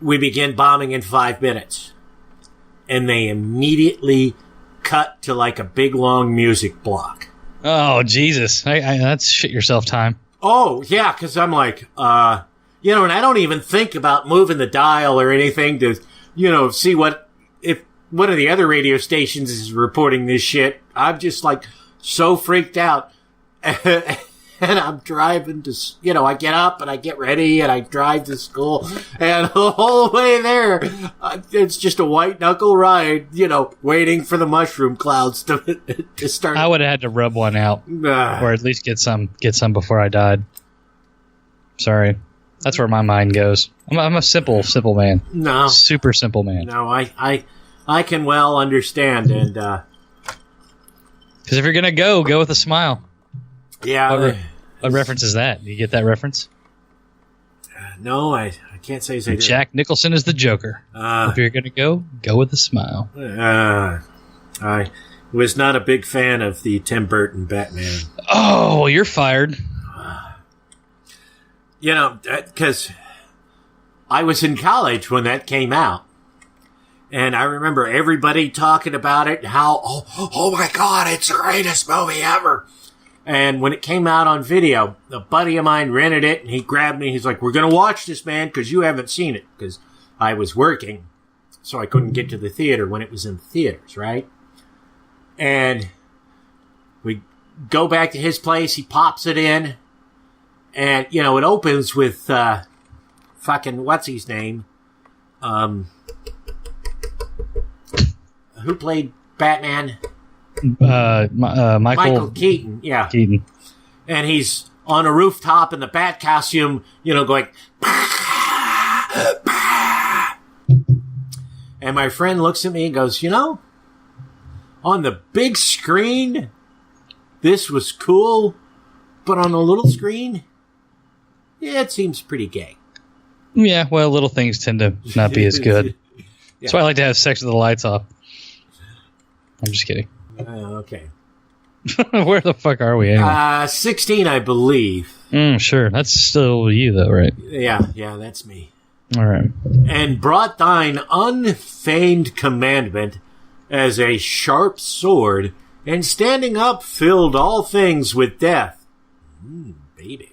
We begin bombing in 5 minutes." And they immediately cut to like a big long music block. Oh, Jesus. That's shit yourself time. Oh, yeah, because I'm like, and I don't even think about moving the dial or anything to, see if one of the other radio stations is reporting this shit. I'm just like so freaked out. And I'm driving to, I get up and I get ready and I drive to school. And the whole way there, it's just a white knuckle ride, waiting for the mushroom clouds to start. I would have had to rub one out, or at least get some before I died. Sorry. That's where my mind goes. I'm a simple man. No. Super simple man. No, I can well understand. And, because if you're going to go with a smile. Yeah. What reference is that? Do you get that reference? No, I can't say so. Jack Nicholson is the Joker. If you're going to go with a smile. I was not a big fan of the Tim Burton Batman. Oh, you're fired. Because I was in college when that came out. And I remember everybody talking about it, how, oh my God, it's the greatest movie ever. And when it came out on video, a buddy of mine rented it, and he grabbed me. He's like, we're going to watch this, man, because you haven't seen it. Because I was working, so I couldn't get to the theater when it was in theaters, right? And we go back to his place. He pops it in. And, it opens with fucking, what's his name? Who played Batman? Michael Keaton, yeah. Keaton. And he's on a rooftop in the bat costume, going, bah, bah. And my friend looks at me and goes, on the big screen, this was cool, but on a little screen, yeah, it seems pretty gay. Yeah, well, little things tend to not be as good. Yeah. That's why I like to have sex with the lights off. I'm just kidding. Okay. Where the fuck are we anyway? 16, I believe. Sure. That's still you, though, right? Yeah, that's me. All right. And brought thine unfeigned commandment as a sharp sword, and standing up filled all things with death. Baby.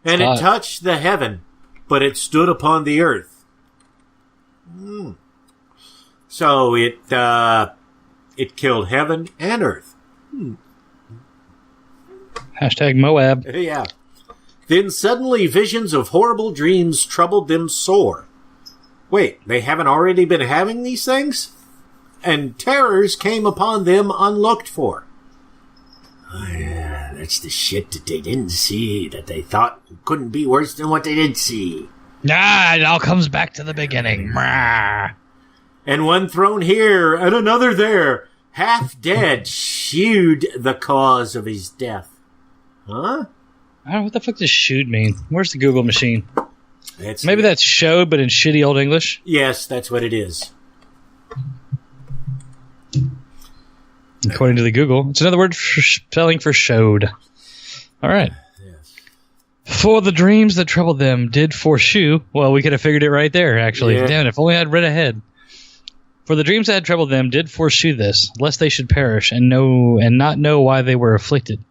And it touched the heaven, but it stood upon the earth. So it killed heaven and earth. Hashtag Moab. Yeah. Then suddenly visions of horrible dreams troubled them sore. Wait, they haven't already been having these things? And terrors came upon them unlooked for. Oh, yeah, that's the shit that they didn't see, that they thought couldn't be worse than what they did see. It all comes back to the beginning. And one thrown here, and another there, half dead, shewed the cause of his death. Huh? I don't know what the fuck does shewed mean. Where's the Google machine? Maybe that's showed, but in shitty old English? Yes, that's what it is. According to the Google, it's another word for spelling for showed. All right. Yes. For the dreams that troubled them did foreshew. Well, we could have figured it right there, actually. Yeah. Damn it, if only I'd read ahead. For the dreams that had troubled them did foreshew this, lest they should perish and not know why they were afflicted.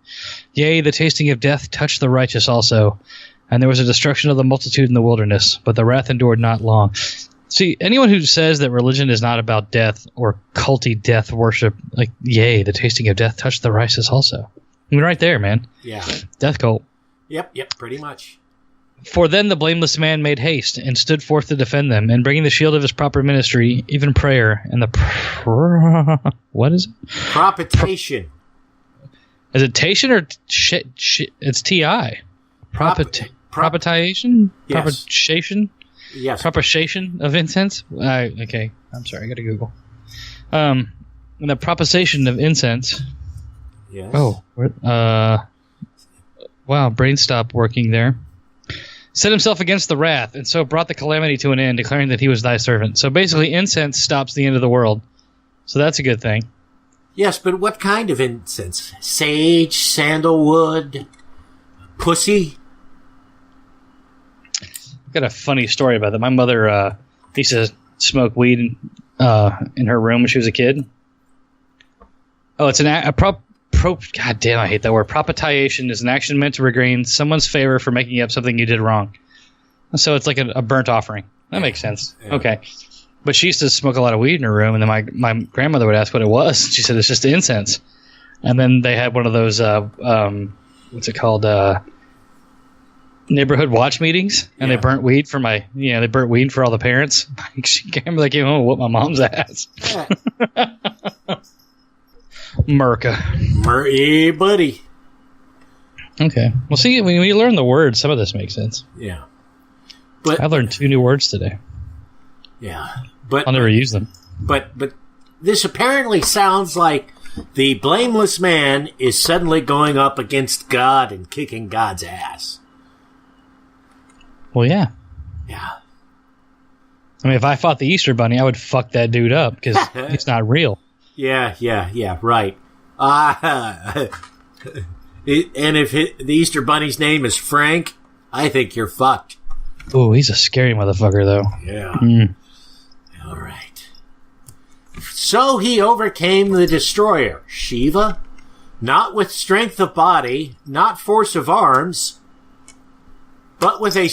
Yea, the tasting of death touched the righteous also, and there was a destruction of the multitude in the wilderness, but the wrath endured not long. See, anyone who says that religion is not about death or culty death worship, yea, the tasting of death touched the righteous also. I mean, right there, man. Yeah. Death cult. Yep, pretty much. For then the blameless man made haste and stood forth to defend them, and bringing the shield of his proper ministry, even prayer, and the what is it? Propitation. Is it tation or it's T-I? Propitiation? Yes. Propitiation? Yes. Propitiation of incense? Okay. I'm sorry, I gotta Google. And the propitiation of incense. Yes. Oh. Wow, brain stopped working there. Set himself against the wrath, and so brought the calamity to an end, declaring that he was thy servant. So basically, incense stops the end of the world. So that's a good thing. Yes, but what kind of incense? Sage, sandalwood, pussy? I've got a funny story about that. My mother used to smoke weed in her room when she was a kid. Oh, it's God damn, I hate that word. Propitiation is an action meant to regain someone's favor for making up something you did wrong. So it's like a burnt offering. That makes sense. Yeah. Okay. But she used to smoke a lot of weed in her room, and then my grandmother would ask what it was. She said, it's just incense. And then they had one of those what's it called? Neighborhood watch meetings, and they burnt weed for they burnt weed for all the parents. They came home and whooped my mom's ass. Merca. Hey, buddy. Okay. Well, see, when you learn the words, some of this makes sense. Yeah. But I learned 2 new words today. Yeah. But I'll never use them. But this apparently sounds like the blameless man is suddenly going up against God and kicking God's ass. Well, yeah. Yeah. I mean, if I fought the Easter Bunny, I would fuck that dude up because it's not real. Yeah, right. And if the Easter Bunny's name is Frank, I think you're fucked. Oh, he's a scary motherfucker, though. Yeah. Mm. All right. So he overcame the destroyer, Shiva, not with strength of body, not force of arms, but with a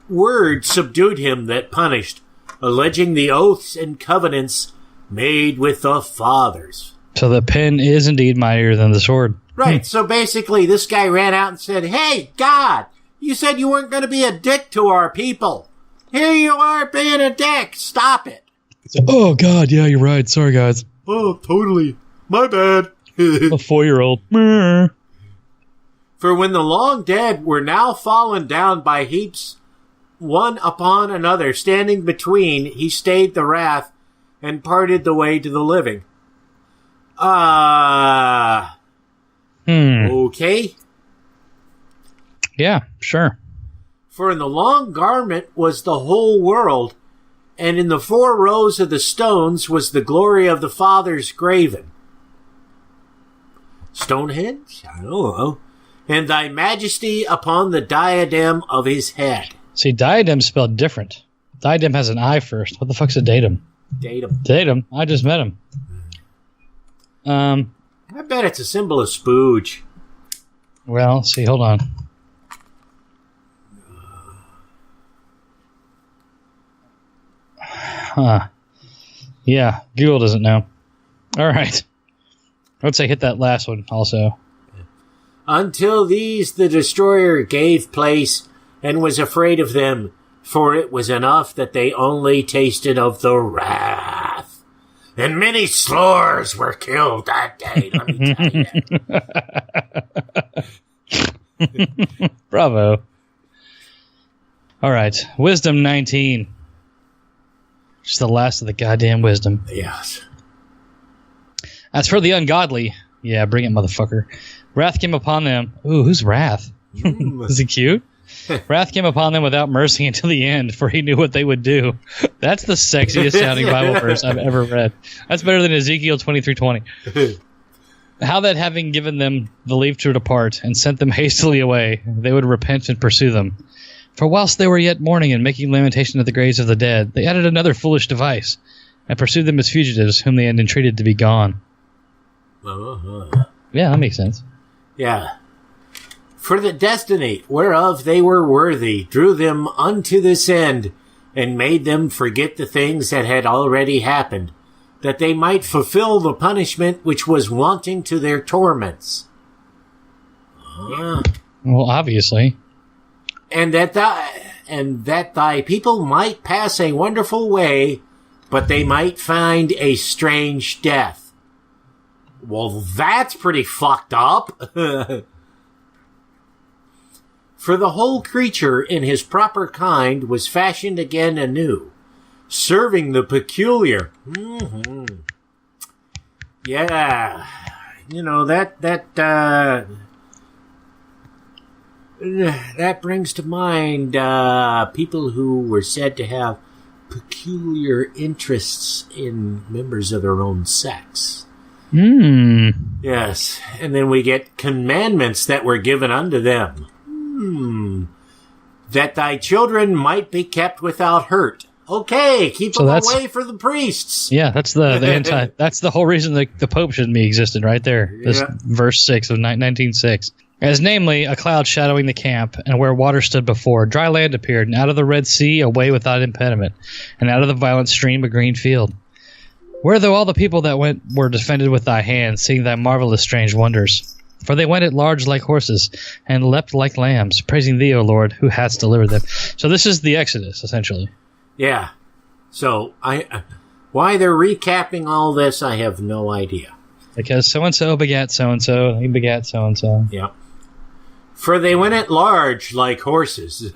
word subdued him that punished, alleging the oaths and covenants made with the fathers. So the pen is indeed mightier than the sword. Right, so basically this guy ran out and said, "Hey, God, you said you weren't going to be a dick to our people. Here you are being a dick. Stop it." Oh, God, yeah, you're right. Sorry, guys. Oh, totally. My bad. A 4-year-old. For when the long dead were now fallen down by heaps, one upon another, standing between, he stayed the wrath and parted the way to the living. Okay. Yeah, sure. For in the long garment was the whole world, and in the 4 rows of the stones was the glory of the fathers graven. Stonehenge? I don't know. And thy majesty upon the diadem of his head. See, diadem spelled different. Diadem has an I first. What the fuck's a datum? Datum. Datum? I just met him. I bet it's a symbol of spooge. Well, see, hold on. Huh. Yeah, Google doesn't know. All right. I would say hit that last one also. Until these the destroyer gave place and was afraid of them, for it was enough that they only tasted of the wrath. And many slores were killed that day, let me tell you. Bravo. All right. Wisdom 19. Just the last of the goddamn wisdom. Yes. As for the ungodly, yeah, bring it, motherfucker. Wrath came upon them. Ooh, who's Wrath? Is he cute? Wrath came upon them without mercy until the end, for he knew what they would do. That's the sexiest sounding Bible verse I've ever read. That's better than Ezekiel 23:20. How that having given them the leave to depart, and sent them hastily away, they would repent and pursue them. For whilst they were yet mourning and making lamentation at the graves of the dead, they added another foolish device, and pursued them as fugitives, whom they had entreated to be gone. Yeah, that makes sense. Yeah. For the destiny whereof they were worthy drew them unto this end, and made them forget the things that had already happened, that they might fulfill the punishment which was wanting to their torments. Well, obviously. And that thy people might pass a wonderful way, but they might find a strange death. Well, that's pretty fucked up. For the whole creature in his proper kind was fashioned again anew, serving the peculiar. Yeah. You know, that brings to mind people who were said to have peculiar interests in members of their own sex. Yes, and then we get commandments that were given unto them. That thy children might be kept without hurt. Okay, keep them away from the priests. Yeah, that's the that's the whole reason the Pope shouldn't be existed right there. This verse 6 of 19:6. As namely, a cloud shadowing the camp, and where water stood before, dry land appeared, and out of the Red Sea a way without impediment, and out of the violent stream a green field. Where though all the people that went were defended with thy hand, seeing thy marvelous strange wonders. For they went at large like horses, and leapt like lambs, praising thee, O Lord, who hast delivered them. So this is the Exodus, essentially. Yeah. So why they're recapping all this, I have no idea. Because so-and-so begat so-and-so, he begat so-and-so. Yeah. For they went at large like horses.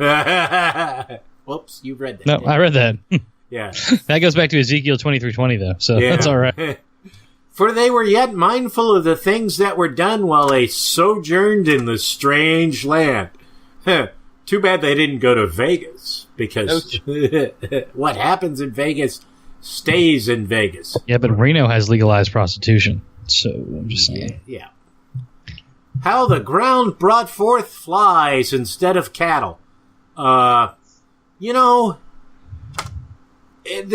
Whoops, you read that. No, I read that. Yeah. That goes back to Ezekiel 23:20, though, so that's all right. For they were yet mindful of the things that were done while they sojourned in the strange land. Too bad they didn't go to Vegas, because what happens in Vegas stays in Vegas. Yeah, but Reno has legalized prostitution, so I'm just saying. Yeah. How the ground brought forth flies instead of cattle. The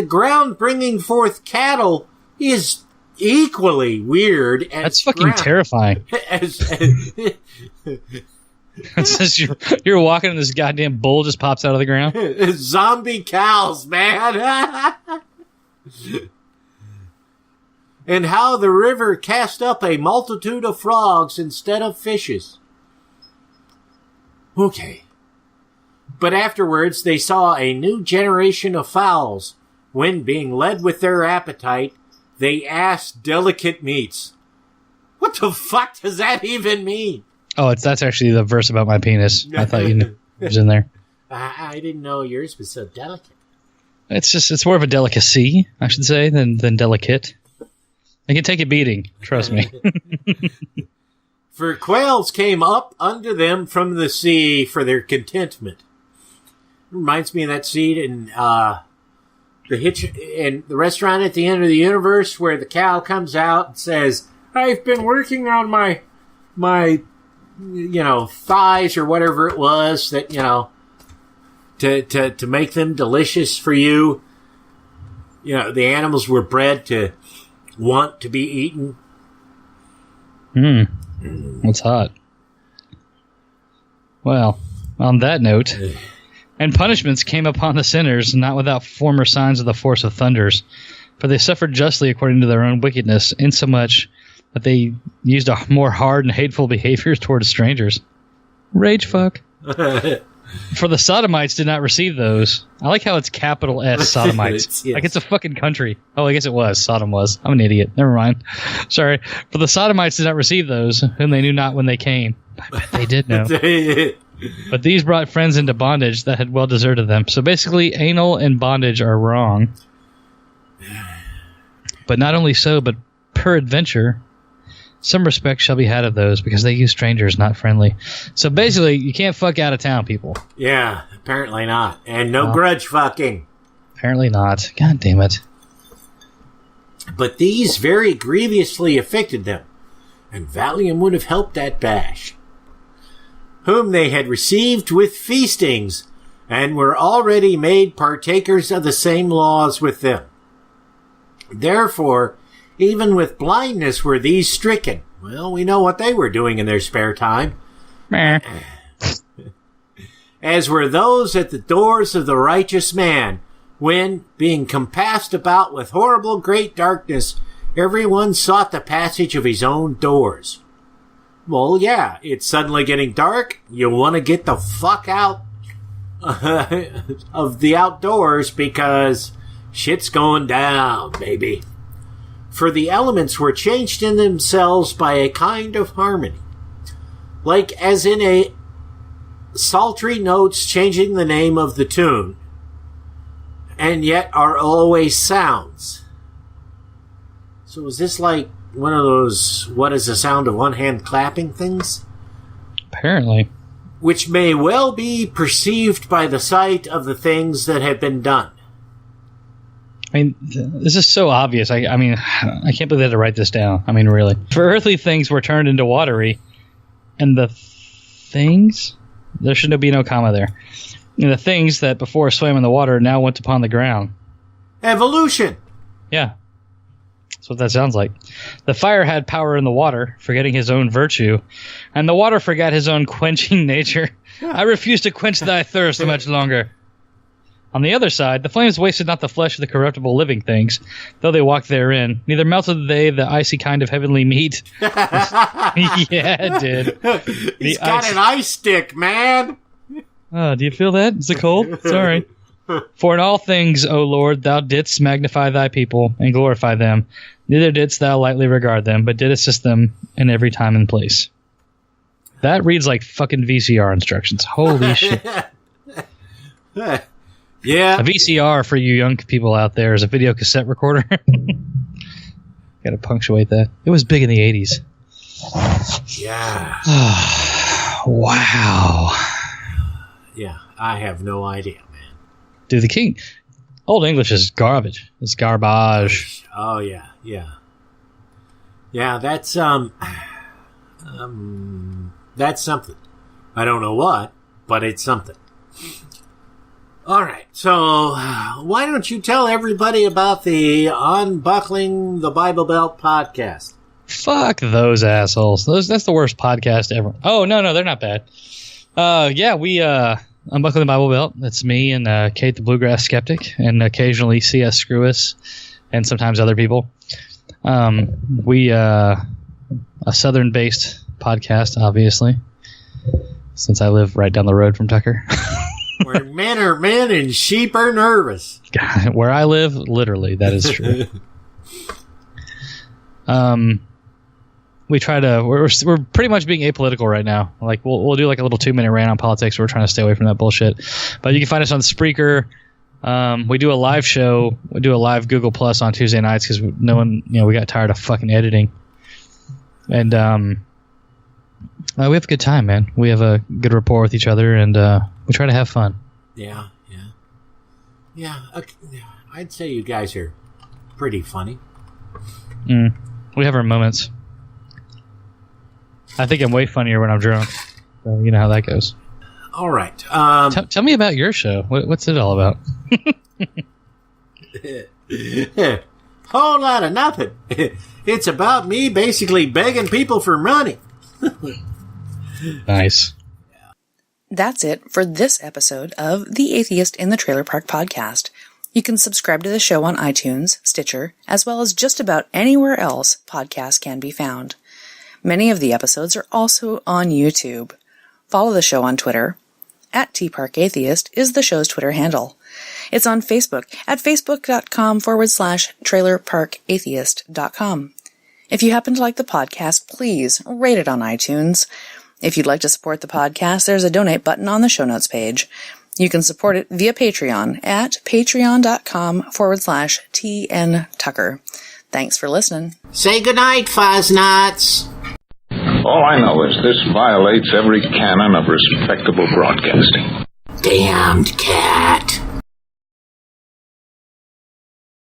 ground bringing forth cattle is equally weird. As that's fucking terrifying. It's just you're walking and this goddamn bull just pops out of the ground. Zombie cows, man. And how the river cast up a multitude of frogs instead of fishes. Okay. But afterwards they saw a new generation of fowls, when, being led with their appetite, they asked delicate meats. What the fuck does that even mean? Oh, that's actually the verse about my penis. I thought you knew it was in there. I didn't know yours was so delicate. It's more of a delicacy, I should say, than delicate. I can take a beating, trust me. For quails came up unto them from the sea for their contentment. Reminds me of that scene in the restaurant at the end of the universe, where the cow comes out and says, "I've been working on my thighs," or whatever it was, that, to make them delicious for you. The animals were bred to want to be eaten. What's hot? Well, on that note, and punishments came upon the sinners, not without former signs of the force of thunders, for they suffered justly according to their own wickedness, insomuch that they used a more hard and hateful behaviors towards strangers. Rage fuck. For the Sodomites did not receive those. I like how it's capital S, Sodomites. Yes. Like it's a fucking country. Oh, I guess it was. Sodom was. I'm an idiot. Never mind. Sorry. For the Sodomites did not receive those, whom they knew not when they came. I bet they did know. But these brought friends into bondage that had well deserted them. So basically, anal and bondage are wrong. But not only so, but peradventure, some respect shall be had of those, because they use strangers, not friendly. So basically, you can't fuck out of town, people. Yeah, apparently not. And no grudge fucking. Apparently not. God damn it. But these very grievously afflicted them, and Valium would have helped that bash, whom they had received with feastings, and were already made partakers of the same laws with them. Therefore, even with blindness were these stricken. Well, we know what they were doing in their spare time. Meh. As were those at the doors of the righteous man, when, being compassed about with horrible great darkness, everyone sought the passage of his own doors. Well, yeah, it's suddenly getting dark. You want to get the fuck out of the outdoors, because shit's going down, baby. For the elements were changed in themselves by a kind of harmony, like as in a psaltery notes changing the name of the tune, and yet are always sounds. So is this like one of those, what is the sound of one hand clapping things? Apparently. Which may well be perceived by the sight of the things that have been done. I mean, this is so obvious. I can't believe they had to write this down. I mean, really. For earthly things were turned into watery, and the things? There should be no comma there. And the things that before swam in the water now went upon the ground. Evolution! Yeah. That's what that sounds like. The fire had power in the water, forgetting his own virtue, and the water forgot his own quenching nature. I refuse to quench thy thirst much longer. On the other side, the flames wasted not the flesh of the corruptible living things, though they walked therein. Neither melted they the icy kind of heavenly meat. Yeah, it did. He's got an ice stick, man. Oh, do you feel that? Is it cold? Sorry. For in all things, O Lord, thou didst magnify thy people and glorify them. Neither didst thou lightly regard them, but did assist them in every time and place. That reads like fucking VCR instructions. Holy shit. Yeah. A VCR, for you young people out there, is a video cassette recorder. Gotta punctuate that. It was big in the 80s. Yeah. Wow. Yeah, I have no idea, man. Dude, the king... Old English is garbage. It's garbage. Oh, yeah, yeah. Yeah, that's something. I don't know what, but it's something. All right, so why don't you tell everybody about the Unbuckling the Bible Belt podcast? Fuck those assholes. That's the worst podcast ever. Oh, no, they're not bad. Yeah, we Unbuckling the Bible Belt. That's me and Kate the Bluegrass Skeptic, and occasionally CS Screwus, and sometimes other people. We a Southern-based podcast, obviously, since I live right down the road from Tucker. Where men are men and sheep are nervous. Where I live, literally, that is true. We try to. We're pretty much being apolitical right now. Like we'll do like a little 2-minute rant on politics. We're trying to stay away from that bullshit. But you can find us on Spreaker. We do a live show. We do a live Google Plus on Tuesday nights because no one, we got tired of fucking editing. And we have a good time, man. We have a good rapport with each other, and we try to have fun. Yeah. I'd say you guys are pretty funny. We have our moments. I think I'm way funnier when I'm drunk. So you know how that goes. All right. Tell me about your show. What's it all about? Whole lot of nothing. It's about me basically begging people for money. Nice. That's it for this episode of The Atheist in the Trailer Park Podcast. You can subscribe to the show on iTunes, Stitcher, as well as just about anywhere else podcasts can be found. Many of the episodes are also on YouTube. Follow the show on Twitter. @TParkAtheist is the show's Twitter handle. It's on Facebook at facebook.com/trailerparkatheist.com. If you happen to like the podcast, please rate it on iTunes. If you'd like to support the podcast, there's a donate button on the show notes page. You can support it via Patreon at patreon.com/TNTucker. Thanks for listening. Say goodnight, Fuzz-Nuts. All I know is this violates every canon of respectable broadcasting. Damned cat.